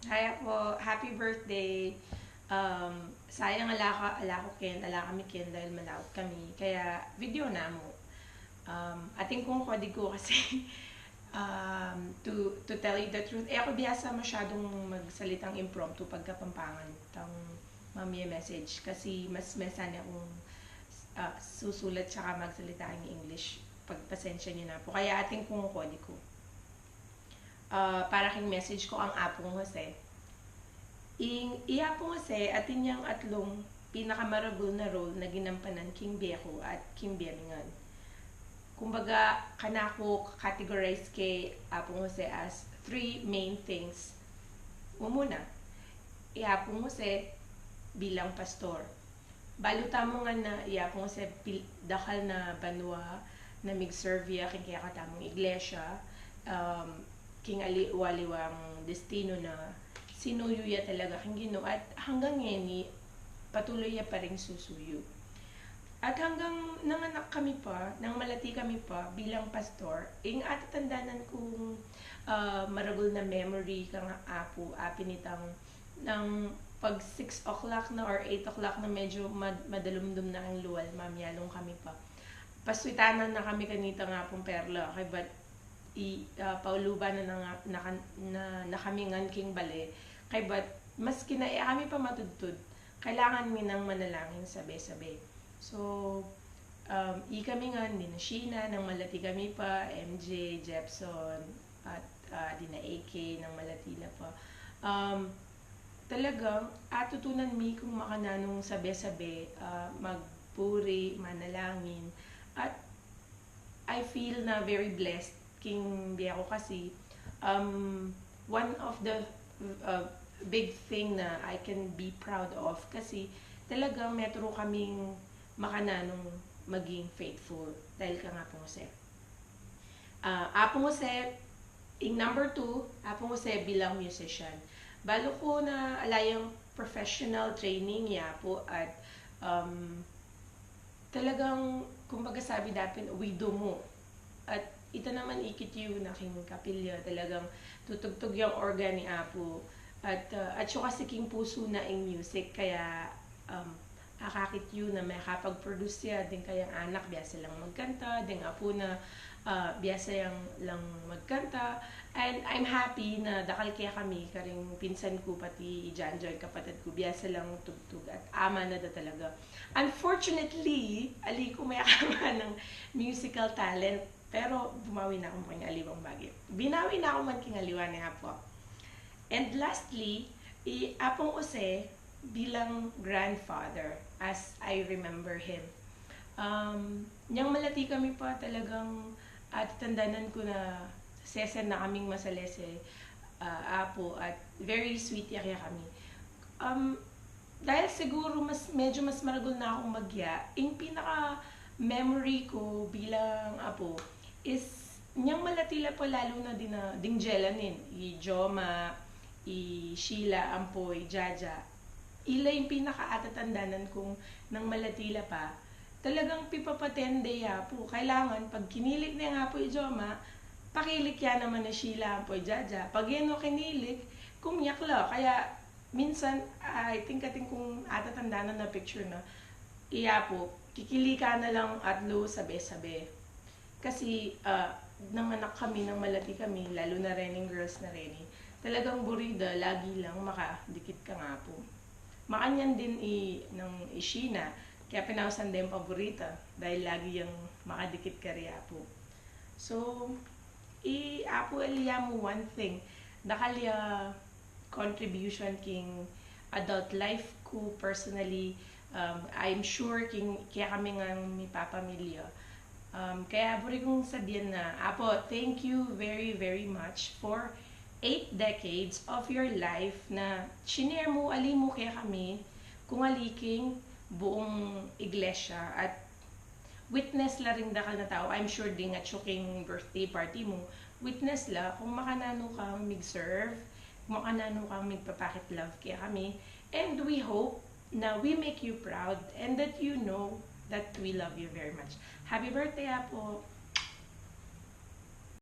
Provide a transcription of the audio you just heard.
Hi po, happy birthday. Sayang ala ko ala kami ken dahil malaot kami. Kaya video na mo. Ating kong kodigo kasi to tell you the truth. Ako biyasa masyadong magsalitang impromptu pagkapampangan. Tang mami message kasi mas mesan akong susulat tsaka magsalita ng English. Pagpasensya niyo na po. Kaya ating kong kodigo. Para king message ko ang apong Jose. Iya po kasi atin niyang atlong pinakamarabol na role na ginampanan King Beko at King Bieringan. Kumbaga, kanako categorize kay Apong Jose as three main things. Muna, Iapong Jose bilang pastor. Baluta mo nga na Iapong Jose dakal na banwa na mig-serve king kaya katamong iglesia, king aliwaliwang destino na sinuyo ya talaga king Ginoo at hanggang ngayon patuloy ya pa rin susuyo. At hanggang nanganak kami pa, nang malati kami pa bilang pastor, ing atatandanan kong maragol na memory kang apo, apinitang ng pag 6 o'clock na or 8 o'clock na medyo madalumdum na ang luwal, mamyalong kami pa. Paswitanan na kami kanita nga pong perla, kay but pauluban na kami ngan king bale, kay but mas kinae kami pa matudtud, kailangan mi nang manalangin sabi-sabi. So, kami nga, di na Sheena, nang malati kami pa, MJ, Jepson, at di na AK, nang malati na pa. Talagang, atutunan mi kung makananong sabi-sabi, magpuri, manalangin, at I feel na very blessed king biya ko kasi one of the big thing na I can be proud of kasi talagang metro kaming makananong maging faithful dahil ka nga po Jose. Apo Jose, in number 2, Apo Jose bilang musician. Balo ko na alayang professional training ya po at talagang kumbaga sabi natin widow mo. At ito naman ikit yun aking kapilya, talagang tutugtog yung organ ni Apo at siya kasi king puso na in music kaya akakit yun na may kapag-produce siya din kayang anak biyasa lang magkanta din apo na biyasa lang magkanta and I'm happy na dakal kaya kami karing pinsan ko pati Janjoy kapatid ko biyasa lang tugtog at ama na da talaga. Unfortunately ali ko may ama ng musical talent pero bumawi na akong pang aliwang bagay. Binawi na ako man king aliwan ni Apo. And lastly, Apong Jose bilang grandfather as I remember him. Niyang malati kami pa talagang at tandanan ko na sesen na kaming masalese apo at very sweet ya kami. Dahil siguro medyo mas maragol na akong magya, yung pinaka memory ko bilang apo is niyang malatila pa lalo na ding jelanin, i Joma, i Sheila, Ampoy, Jaja, ila yung pinaka-atatandanan kong nang malatila pa, talagang pipapatende ya po. Kailangan, pag kinilik na nga po yung Joma, pakilik ya naman na Sheila, Ampoy, Jaja. Pag yan o kinilik, kumyak la. Kaya, minsan, I think kung atatandanan na picture na, iya po, kikilika na lang at low sabi-sabi. Kasi, nanganak kami, nang malati kami, lalo na rening girls na rening, talagang burida, lagi lang makadikit ka nga po. Makanyan din ng Ishina, kaya pinawasan din paborita dahil lagi yung makadikit ka rin po. So, apo aliya mo one thing, nakalya contribution king adult life ko personally, I'm sure kaya kami nga may papamilya. Kaya buri kong sabihin na, Apo, thank you very, very much for 8 decades of your life na shinare mo, ali mo kaya kami, kung aliking buong iglesia at witness la rin dakal na tao. I'm sure din at syuking birthday party mo, witness la kung makanano kang mig-serve, kung makanano kang migpapakit love kaya kami. And we hope na we make you proud and that you know that we love you very much. Happy birthday, Apo!